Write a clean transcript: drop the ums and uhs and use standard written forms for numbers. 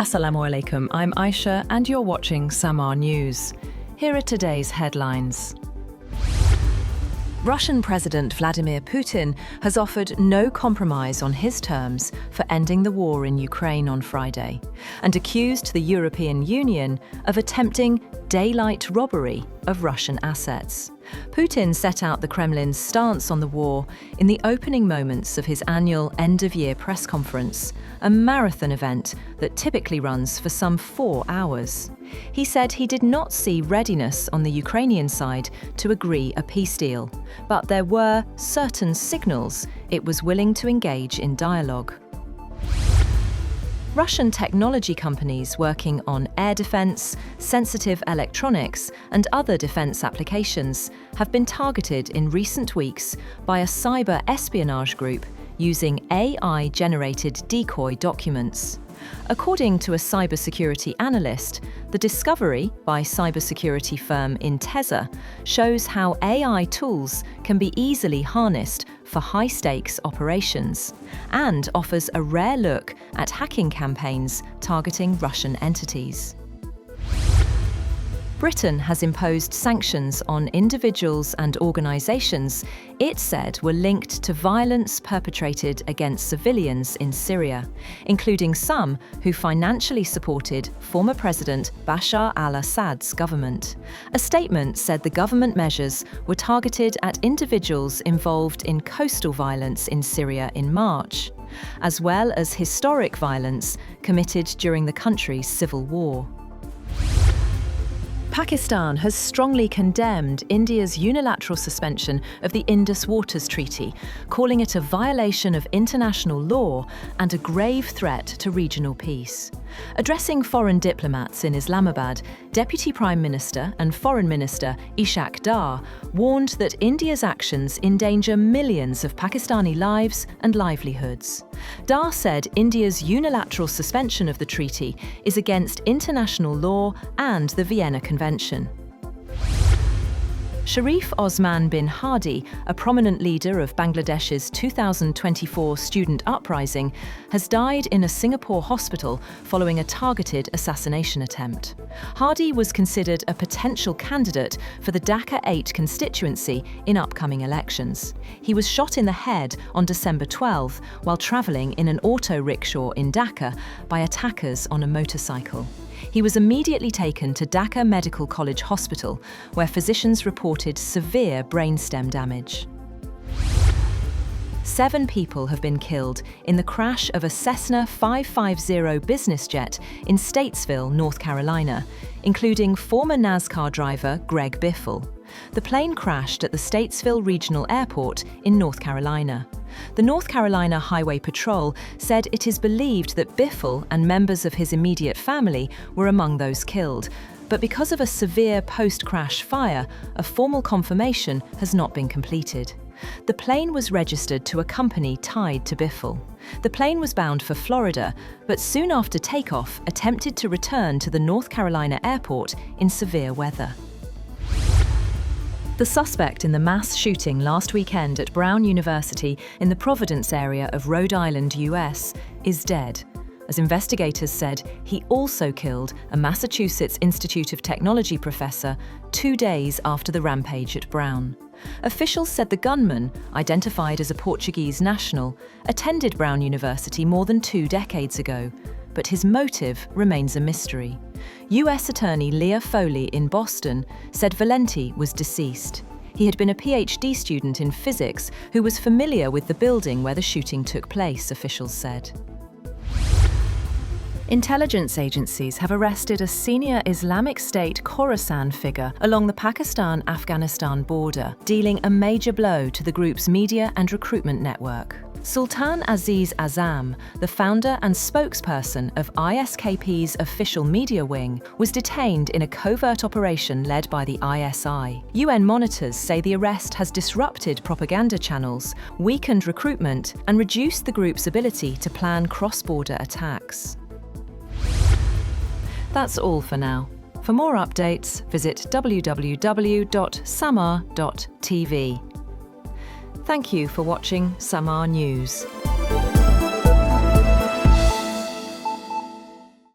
Assalamu alaikum, I'm Aisha and you're watching Samaa News. Here are today's headlines. Russian President Vladimir Putin has offered no compromise on his terms for ending the war in Ukraine on Friday and accused the European Union of attempting daylight robbery of Russian assets. Putin set out the Kremlin's stance on the war in the opening moments of his annual end-of-year press conference, a marathon event that typically runs for some 4 hours. He said he did not see readiness on the Ukrainian side to agree a peace deal, but there were certain signals it was willing to engage in dialogue. Russian technology companies working on air defense, sensitive electronics, and other defense applications have been targeted in recent weeks by a cyber espionage group using AI-generated decoy documents. According to a cybersecurity analyst, the discovery by cybersecurity firm Intesa shows how AI tools can be easily harnessed for high-stakes operations and offers a rare look at hacking campaigns targeting Russian entities. Britain has imposed sanctions on individuals and organisations it said were linked to violence perpetrated against civilians in Syria, including some who financially supported former President Bashar al-Assad's government. A statement said the government measures were targeted at individuals involved in coastal violence in Syria in March, as well as historic violence committed during the country's civil war. Pakistan has strongly condemned India's unilateral suspension of the Indus Waters Treaty, calling it a violation of international law and a grave threat to regional peace. Addressing foreign diplomats in Islamabad, Deputy Prime Minister and Foreign Minister Ishaq Dar warned that India's actions endanger millions of Pakistani lives and livelihoods. Dar said India's unilateral suspension of the treaty is against international law and the Vienna Convention. Sharif Osman bin Hadi, a prominent leader of Bangladesh's 2024 student uprising, has died in a Singapore hospital following a targeted assassination attempt. Hadi was considered a potential candidate for the Dhaka 8 constituency in upcoming elections. He was shot in the head on December 12 while travelling in an auto rickshaw in Dhaka by attackers on a motorcycle. He was immediately taken to Dhaka Medical College Hospital, where physicians reported severe brainstem damage. 7 people have been killed in the crash of a Cessna 550 business jet in Statesville, North Carolina, including former NASCAR driver Greg Biffle. The plane crashed at the Statesville Regional Airport in North Carolina. The North Carolina Highway Patrol said it is believed that Biffle and members of his immediate family were among those killed, but because of a severe post-crash fire, a formal confirmation has not been completed. The plane was registered to a company tied to Biffle. The plane was bound for Florida, but soon after takeoff attempted to return to the North Carolina airport in severe weather. The suspect in the mass shooting last weekend at Brown University in the Providence area of Rhode Island, US, is dead. As investigators said, he also killed a Massachusetts Institute of Technology professor 2 days after the rampage at Brown. Officials said the gunman, identified as a Portuguese national, attended Brown University more than 2 decades ago, but his motive remains a mystery. US Attorney Leah Foley in Boston said Valenti was deceased. He had been a PhD student in physics who was familiar with the building where the shooting took place, officials said. Intelligence agencies have arrested a senior Islamic State Khorasan figure along the Pakistan-Afghanistan border, dealing a major blow to the group's media and recruitment network. Sultan Aziz Azam, the founder and spokesperson of ISKP's official media wing, was detained in a covert operation led by the ISI. UN monitors say the arrest has disrupted propaganda channels, weakened recruitment, and reduced the group's ability to plan cross-border attacks. That's all for now. For more updates, visit www.samaa.tv. Thank you for watching Samaa News.